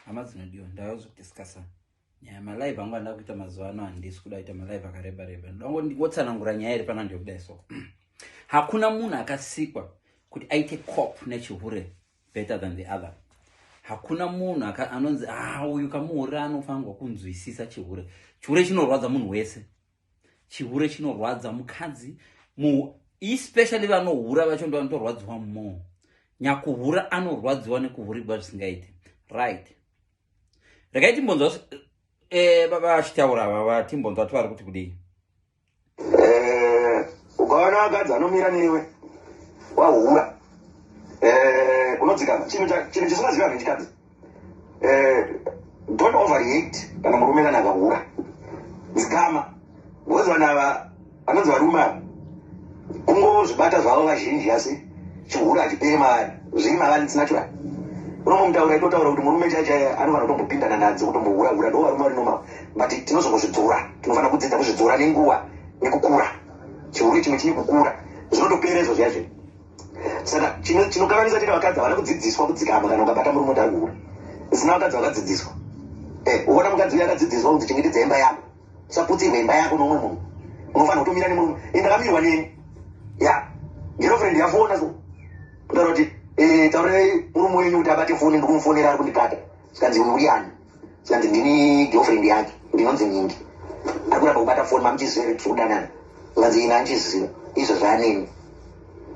hama dzinodiwa ndakuzodiscussa nyaya malive angu anda kuita mazuva ano handisi kuda kuita malive akareba-reba ndongotsanangura nyaya iri pana ndiyokudai so hakuna munhu akasikwa kuti aite cop nechihure better than the other. Hakuna munhu anonzi uyu kamuhure anofanirwa kunzwisisa chihure. Chihure chinorwadza munhu wese. Chihure chinorwadza mukadzi especially vanohura vacho ndo vanotorwadziwa more. Nyakuhura anorwadziwa nekuhurirwa zvisingaiti. Right. Regai timbonzwa baba achitaura baba timbonzwa tvari kuti kudii. Ukaona akadzi anomira newe wahura unodzikama chinhu chisingaziva nechikadzi don't overreact kana murume kana akahura dzikama because vanhu ava vanonzi varume ava kungozvibata zvavo vazhinji asi chihura hachiperi maari zviri mavari tsinatural unomutaura itotaura kuti murume chaichaiye anofanira kutombopindana nadzo kutombohura-hura ndo varume vari normal but tinozongozvidzora tinofanira kudzidza kuzvidzora nenguva nekukura chihuri chimwe chiri kukura zvinotopera izvo zvaizvo saka chinokanganisa tiri vakadzi havana kudzidziswa kudzikama kana ukabata murume kuti arikuhura zina vakadzi vakadzidziswa uona mukadzi uyo akadzidziswa kuti chengetedza imba yako usaputsirwa imba yako nomwe munhu unofanira kutomira nemurume ndakamirwa neni ya girlfriend yafona so kutaura kuti taurirai murume wenyu kuti abate foni ndikumufonera ari kundikata zikanzi uriani zikanzi ndini girlfriend yake ndinonzi nyingi ari kuramba kubata foni mamuchiziva tiri kudanana zikanzi ina anchiziva izvo zvaaneni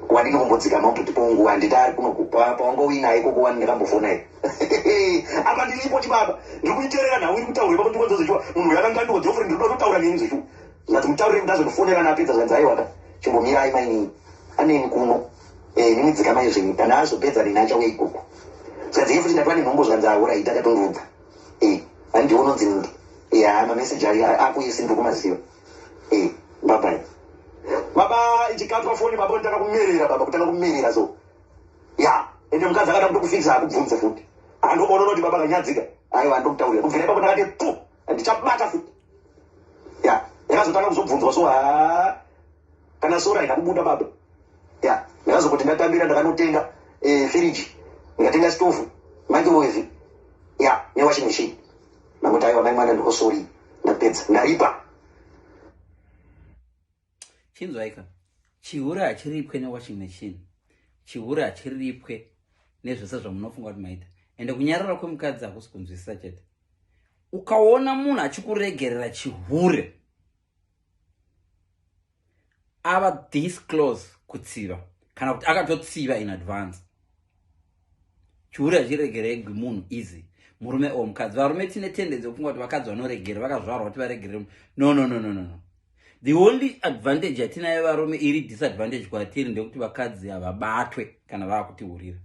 wandino kumbodzikama kuti ponguva handiti ari pawangovina ikoko wani ndakambofona iyi apa ndiripo chibaba ndiri kuiterera nhau iri kutaura ipapo ndikonzozvechiwa munhu yakangandiwo girlfriend ndiri kutotaura neni zvechiwa zikati mutaurire ndazotofonera napedza zvanzi aiwaka chimbomirai maini aneni kuno nimidzikama izveni kana azopedza neni achauya ikoko zikati iye futi ndatova nenhombo zvanzi aura ita akatondiudza handiwo unonzi nindi mameseji ari akuisi ndiri kumaziva babai baba ichikatwa foni baba nditaka kumerera baba kutanga kumerera so ya ende mukadzi akada kutokufikisa akubvunze futi andoona kuti baba kanyadzika aiwa ndokutaurira kubvira ipapo ndakati tu handichabata futi ya yakazotanga kuzobvunzwa so kana sora ikakubuda baba ya ndakazoti ndatambira ndakanotenga firiji ndikatenga stofu microwave ya newashing machine nakuti aiwa mai mwana ndikosori ndapedza ndaripa chinzwaika chihure hachiripwe newashing machine chihure hachiripwe nezvese zvamunofunga kuti maita ende kunyarara kwemukadzi hakusi kunzwisisa chete ukaona munhu achikuregerera chihure ava this close kutsiva kana kuti akatotsiva in advance chihure hachiregererwi munhu easy murume o mukadzi varume tine tendency yokufunga kuti vakadzi vanoregera vakazvarwa kuti varegerere no the only advantage yatinayo varume iri disadvantage kwatiri ndekuti vakadzi havabatwe kana vakutihurira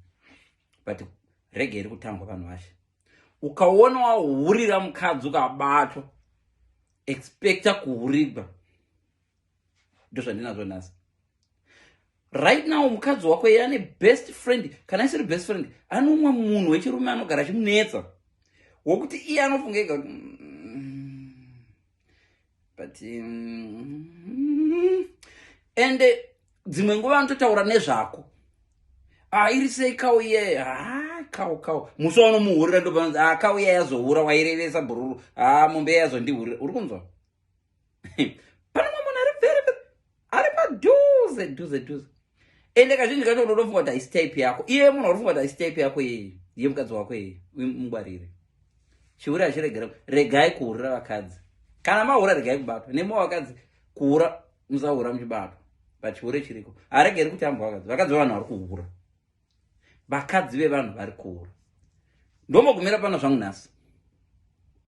but rege iri kutangwa vanhu vashe ukaona wahurira mukadzi ukabatwa expecta kuhurirwa ndo zvandinazvo nhasi right now mukadzi wako iye ane best friend kana isiri best friend ane umwe munhu wechirume anogara achimunetsa wokuti iye anofunga ega kuti but ende dzimwe nguva anototaura nezvako iri sei kau iye kau musi wanomuhurira ndopanonzi kau iye yazohura wairevesa bhururu mombe yazondihurira uri kunzwa pane mwe munhu ari padhuze ende kazhinji kacho unotofunga kuti haisi type yako iye munhu uri funga kuti haisi type yako iye mukadzi wako iye mungwarire chihure hachiregera regai kuhurira vakadzi kana mahura regai kubatwa nemo vakadzi kuhura musahura muchibatwa but chihure chiriko haregeri kuti ambo vakadzi vevanhu vari kuhura vakadzi vevanhu vari kuhura ndomogumira pano zvangu nhasi